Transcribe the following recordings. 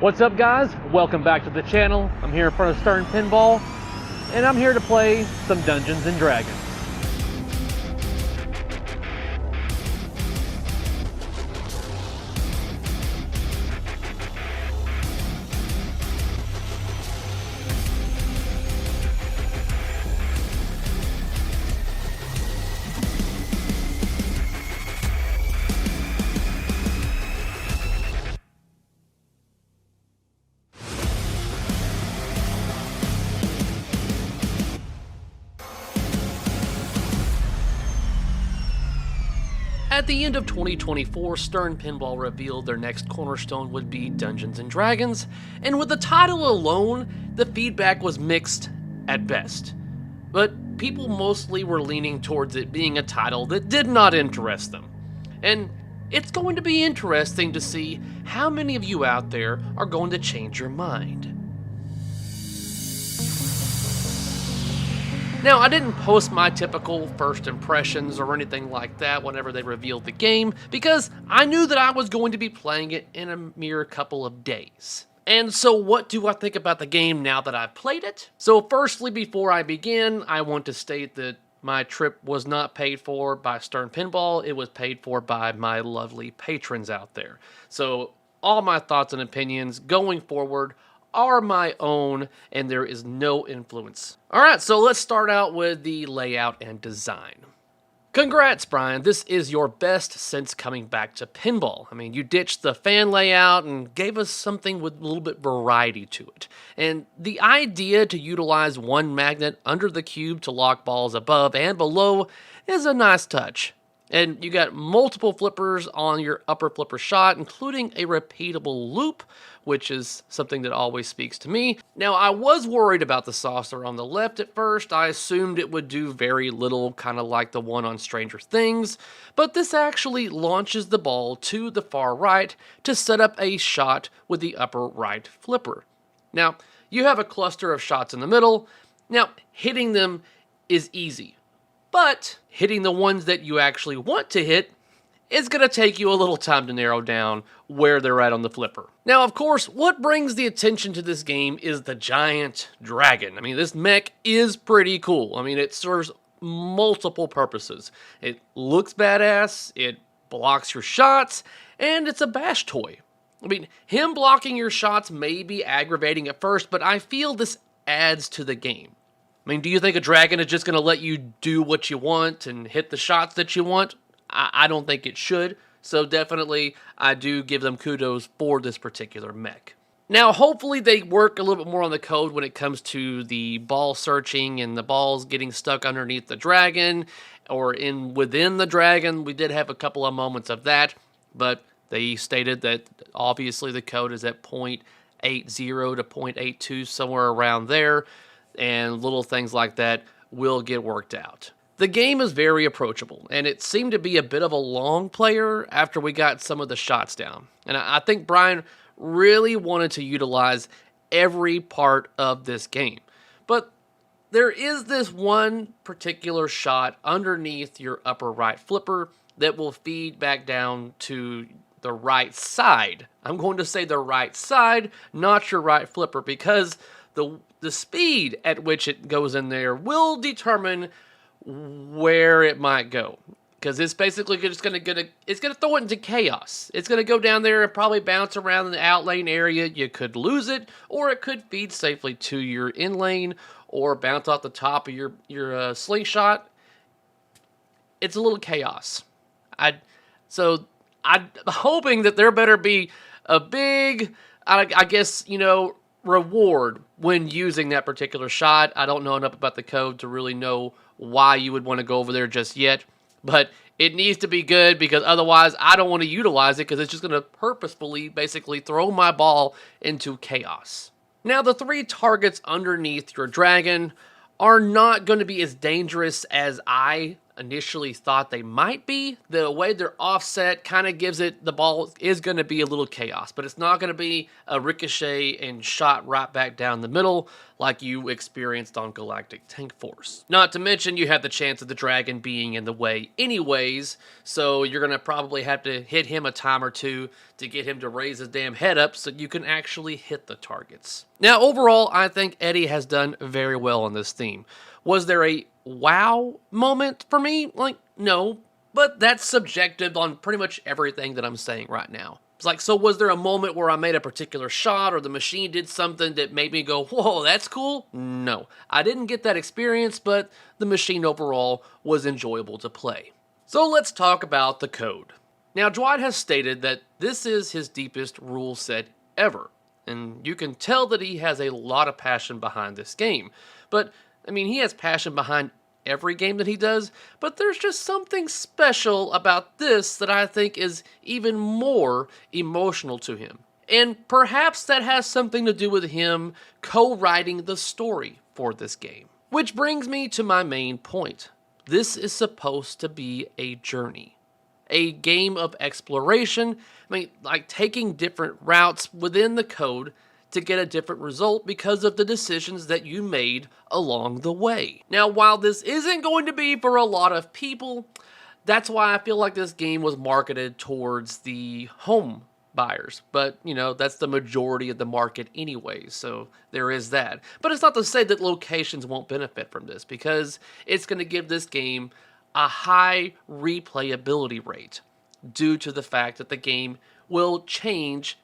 What's up, guys? Welcome back to the channel. I'm here in front of Stern Pinball, and I'm here to play some Dungeons and Dragons. At the end of 2024, Stern Pinball revealed their next cornerstone would be Dungeons & Dragons, and with the title alone, the feedback was mixed at best. But people mostly were leaning towards it being a title that did not interest them. And it's going to be interesting to see how many of you out there are going to change your mind. Now, I didn't post my typical first impressions or anything like that whenever they revealed the game, because I knew that I was going to be playing it in a mere couple of days. And so what do I think about the game now that I've played it? So firstly, before I begin, I want to state that my trip was not paid for by Stern Pinball. It was paid for by my lovely patrons out there. So all my thoughts and opinions going forward are my own, and there is no influence. Alright, so let's start out with the layout and design. Congrats, Brian. This is your best since coming back to pinball. I mean, you ditched the fan layout and gave us something with a little bit variety to it. And the idea to utilize one magnet under the cube to lock balls above and below is a nice touch. And you got multiple flippers on your upper flipper shot, including a repeatable loop, which is something that always speaks to me. Now, I was worried about the saucer on the left at first. I assumed it would do very little, kind of like the one on Stranger Things, but this actually launches the ball to the far right to set up a shot with the upper right flipper. Now, you have a cluster of shots in the middle. Now, hitting them is easy, but hitting the ones that you actually want to hit is going to take you a little time to narrow down where they're at on the flipper. Now, of course, what brings the attention to this game is the giant dragon. I mean, this mech is pretty cool. I mean, it serves multiple purposes. It looks badass, it blocks your shots, and it's a bash toy. I mean, him blocking your shots may be aggravating at first, but I feel this adds to the game. I mean, do you think a dragon is just going to let you do what you want and hit the shots that you want? I don't think it should, so definitely I do give them kudos for this particular mech. Now, hopefully they work a little bit more on the code when it comes to the ball searching and the balls getting stuck underneath the dragon or within the dragon. We did have a couple of moments of that, but they stated that obviously the code is at 0.80 to 0.82, somewhere around there, and little things like that will get worked out. The game is very approachable, and it seemed to be a bit of a long player after we got some of the shots down. And I think Brian really wanted to utilize every part of this game. But there is this one particular shot underneath your upper right flipper that will feed back down to the right side. I'm going to say the right side, not your right flipper, because the speed at which it goes in there will determine where it might go, because it's basically just going to throw it into chaos. It's going to go down there and probably bounce around in the out lane area. You could lose it, or it could feed safely to your in lane, or bounce off the top of your slingshot. It's a little chaos. I'm hoping that there better be a big, I guess, reward when using that particular shot. I don't know enough about the code to really know why you would want to go over there just yet, but it needs to be good, because otherwise I don't want to utilize it, because it's just going to purposefully basically throw my ball into chaos. Now, the three targets underneath your dragon are not going to be as dangerous as I initially thought they might be. The way they're offset kind of gives it, the ball is going to be a little chaos, but it's not going to be a ricochet and shot right back down the middle like you experienced on Galactic Tank Force. Not to mention you have the chance of the dragon being in the way anyways, so you're going to probably have to hit him a time or two to get him to raise his damn head up so you can actually hit the targets. Now overall, I think Eddie has done very well on this theme. Was there a wow moment for me? Like, no, but that's subjective on pretty much everything that I'm saying right now. It's like, so was there a moment where I made a particular shot or the machine did something that made me go, whoa, that's cool? No, I didn't get that experience, but the machine overall was enjoyable to play. So let's talk about the code. Now, Dwight has stated that this is his deepest rule set ever, and you can tell that he has a lot of passion behind this game. But I mean, he has passion behind every game that he does, but there's just something special about this that I think is even more emotional to him. And perhaps that has something to do with him co-writing the story for this game. Which brings me to my main point. This is supposed to be a journey. A game of exploration. I mean, like taking different routes within the code to get a different result because of the decisions that you made along the way. Now, while this isn't going to be for a lot of people, that's why I feel like this game was marketed towards the home buyers. But, you know, that's the majority of the market anyway, so there is that. But it's not to say that locations won't benefit from this, because it's going to give this game a high replayability rate due to the fact that the game will change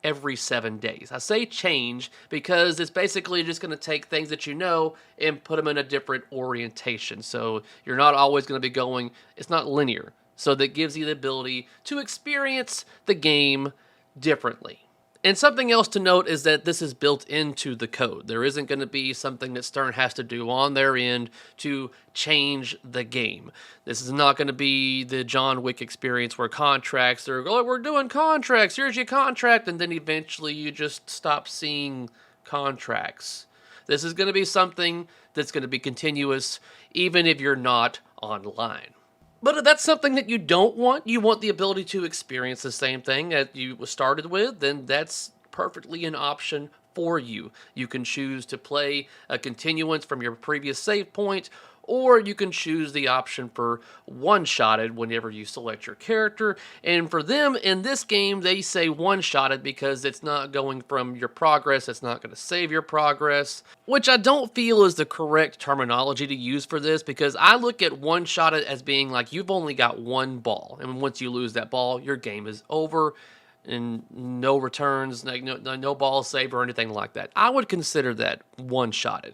every 7 days. I say change because it's basically just going to take things that you know and put them in a different orientation. So you're not always going to be going, it's not linear. So that gives you the ability to experience the game differently. And something else to note is that this is built into the code. There isn't going to be something that Stern has to do on their end to change the game. This is not going to be the John Wick experience where contracts are, oh, we're doing contracts, here's your contract, and then eventually you just stop seeing contracts. This is going to be something that's going to be continuous, even if you're not online. But if that's something that you don't want, you want the ability to experience the same thing that you started with, then that's perfectly an option for you. You can choose to play a continuance from your previous save point, or you can choose the option for one-shotted whenever you select your character. And for them, in this game, they say one-shotted because it's not going from your progress, it's not going to save your progress, which I don't feel is the correct terminology to use for this, because I look at one-shotted as being like you've only got one ball, and once you lose that ball, your game is over, and no returns, no ball save or anything like that. I would consider that one-shotted.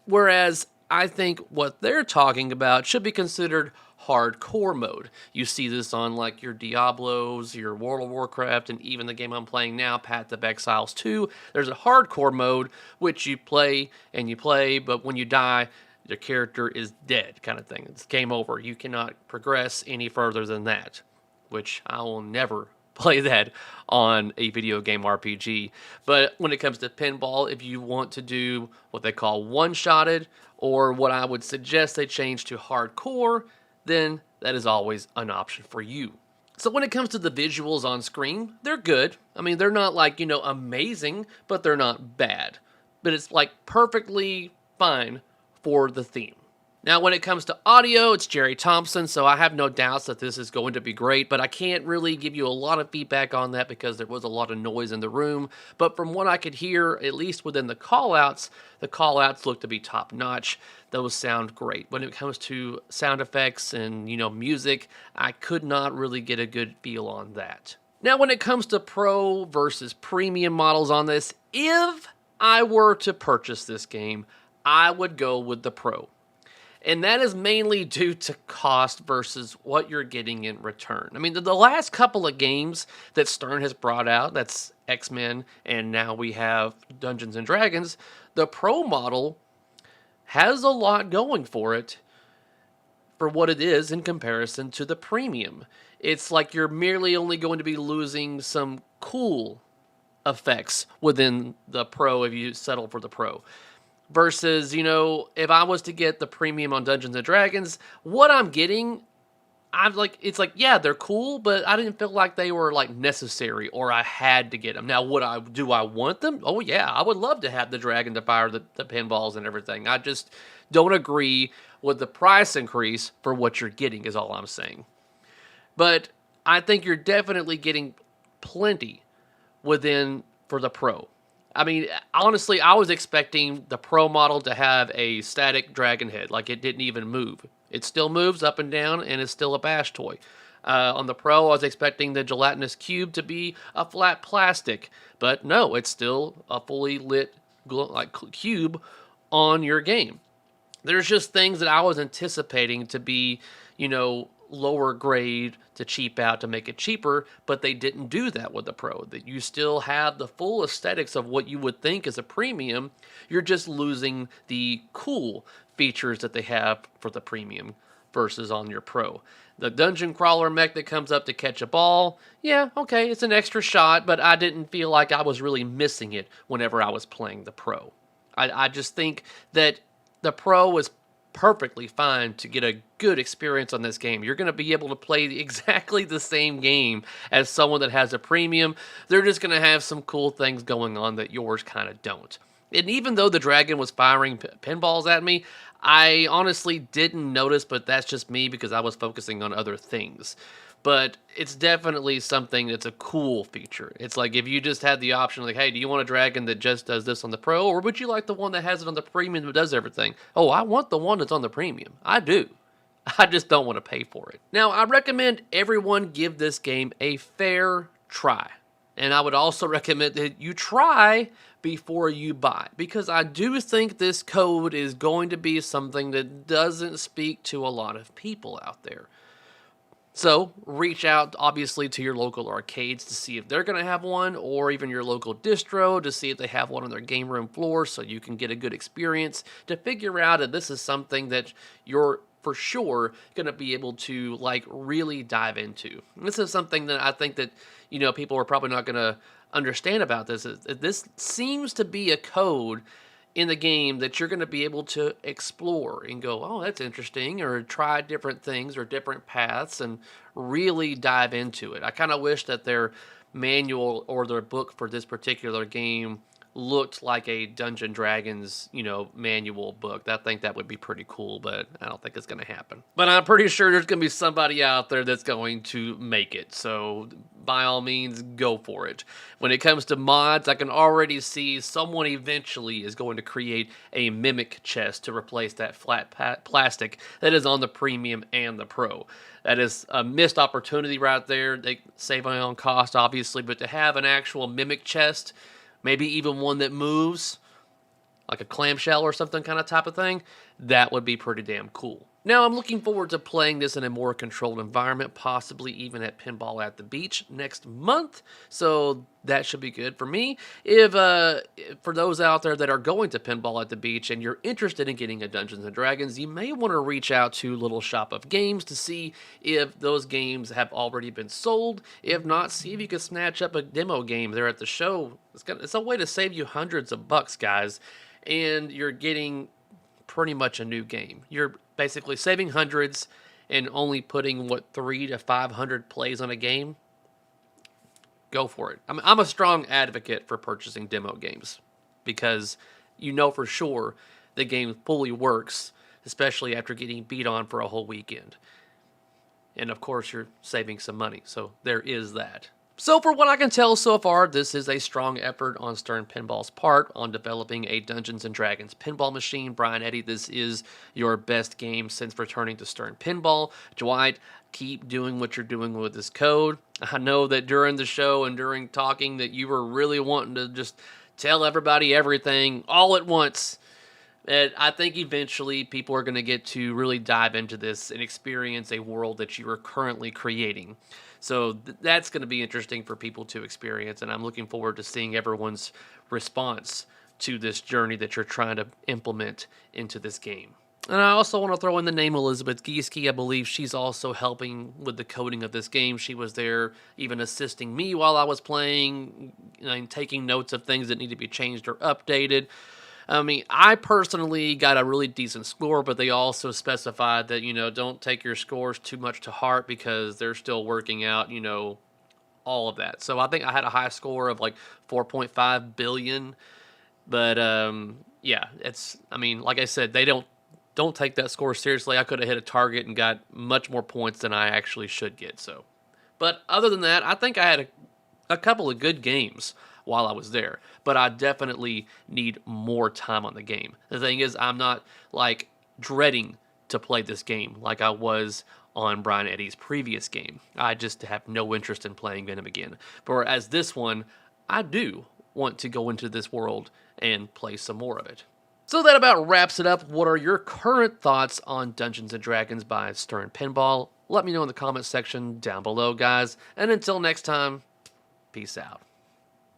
Whereas I think what they're talking about should be considered hardcore mode. You see this on like your Diablos, your World of Warcraft, and even the game I'm playing now, Path of Exiles 2. There's a hardcore mode, which you play, but when you die, your character is dead kind of thing. It's game over. You cannot progress any further than that, which I will never play that on a video game RPG. But when it comes to pinball, if you want to do what they call one-shotted, or what I would suggest they change to hardcore, then that is always an option for you. So when it comes to the visuals on screen, they're good. I mean, they're not like, amazing, but they're not bad. But it's like perfectly fine for the theme. Now, when it comes to audio, it's Jerry Thompson, so I have no doubts that this is going to be great, but I can't really give you a lot of feedback on that because there was a lot of noise in the room. But from what I could hear, at least within the callouts look to be top-notch. Those sound great. When it comes to sound effects and, music, I could not really get a good feel on that. Now, when it comes to Pro versus Premium models on this, if I were to purchase this game, I would go with the Pro. And that is mainly due to cost versus what you're getting in return. I mean, the last couple of games that Stern has brought out, that's X-Men, and now we have Dungeons & Dragons, the Pro model has a lot going for it for what it is in comparison to the Premium. It's like you're merely only going to be losing some cool effects within the Pro if you settle for the Pro. versus, if I was to get the premium on Dungeons and Dragons, what I'm getting, I'm like, it's like, yeah, they're cool, but I didn't feel like they were like necessary or I had to get them. Now, do I want them? Oh yeah, I would love to have the dragon to fire the pinballs and everything. I just don't agree with the price increase for what you're getting is all I'm saying. But I think you're definitely getting plenty within for the Pro. I mean, honestly, I was expecting the Pro model to have a static dragon head, like it didn't even move. It still moves up and down, and it's still a bash toy. On the Pro, I was expecting the gelatinous cube to be a flat plastic, but no, it's still a fully lit cube on your game. There's just things that I was anticipating to be, lower grade to cheap out to make it cheaper, but they didn't do that with the Pro. That you still have the full aesthetics of what you would think is a premium. You're just losing the cool features that they have for the premium versus on your Pro. The dungeon crawler mech that comes up to catch a ball, yeah, okay, it's an extra shot, but I didn't feel like I was really missing it whenever I was playing the Pro. I just think that the Pro was perfectly fine to get a good experience on this game. You're going to be able to play exactly the same game as someone that has a premium. They're just going to have some cool things going on that yours kind of don't. And even though the dragon was firing pinballs at me, I honestly didn't notice, but that's just me because I was focusing on other things. But it's definitely something that's a cool feature. It's like if you just had the option, like, hey, do you want a dragon that just does this on the Pro, or would you like the one that has it on the premium that does everything? Oh, I want the one that's on the premium. I do. I just don't want to pay for it. Now, I recommend everyone give this game a fair try. And I would also recommend that you try before you buy, because I do think this code is going to be something that doesn't speak to a lot of people out there. So reach out, obviously, to your local arcades to see if they're going to have one, or even your local distro to see if they have one on their game room floor so you can get a good experience to figure out if this is something that you're for sure going to be able to really dive into. And this is something that I think that, people are probably not going to understand about this. This seems to be a code in the game that you're going to be able to explore and go, oh, that's interesting, or try different things or different paths and really dive into it. I kind of wish that their manual or their book for this particular game looked like a Dungeon Dragons, manual book. I think that would be pretty cool, but I don't think it's going to happen. But I'm pretty sure there's going to be somebody out there that's going to make it. So by all means, go for it. When it comes to mods, I can already see someone eventually is going to create a mimic chest to replace that flat plastic that is on the Premium and the Pro. That is a missed opportunity right there. They save on cost, obviously, but to have an actual mimic chest, maybe even one that moves, like a clamshell or something kind of type of thing, that would be pretty damn cool. Now, I'm looking forward to playing this in a more controlled environment, possibly even at Pinball at the Beach next month, so that should be good for me. If for those out there that are going to Pinball at the Beach and you're interested in getting a Dungeons & Dragons, you may want to reach out to Little Shop of Games to see if those games have already been sold. If not, see if you can snatch up a demo game there at the show. It's a way to save you hundreds of bucks, guys, and you're getting pretty much a new game. You're basically saving hundreds and only putting, 300 to 500 plays on a game. Go for it. I'm a strong advocate for purchasing demo games because for sure the game fully works, especially after getting beat on for a whole weekend. And of course, you're saving some money, so there is that. So for what I can tell so far, this is a strong effort on Stern Pinball's part on developing a Dungeons & Dragons pinball machine. Brian Eddy, this is your best game since returning to Stern Pinball. Dwight, keep doing what you're doing with this code. I know that during the show and during talking that you were really wanting to just tell everybody everything all at once. And I think eventually people are going to get to really dive into this and experience a world that you are currently creating. So that's going to be interesting for people to experience, and I'm looking forward to seeing everyone's response to this journey that you're trying to implement into this game. And I also want to throw in the name Elizabeth Gieske. I believe she's also helping with the coding of this game. She was there even assisting me while I was playing, and taking notes of things that need to be changed or updated. I mean, I personally got a really decent score, but they also specified that, don't take your scores too much to heart because they're still working out, all of that. So I think I had a high score of like 4.5 billion. But yeah, I mean, like I said, they don't take that score seriously. I could have hit a target and got much more points than I actually should get. So, but other than that, I think I had a couple of good games while I was there, but I definitely need more time on the game. The thing is, I'm not like dreading to play this game like I was on Brian Eddy's previous game. I just have no interest in playing Venom again. Whereas this one, I do want to go into this world and play some more of it. So that about wraps it up. What are your current thoughts on Dungeons & Dragons by Stern Pinball? Let me know in the comments section down below, guys. And until next time, peace out.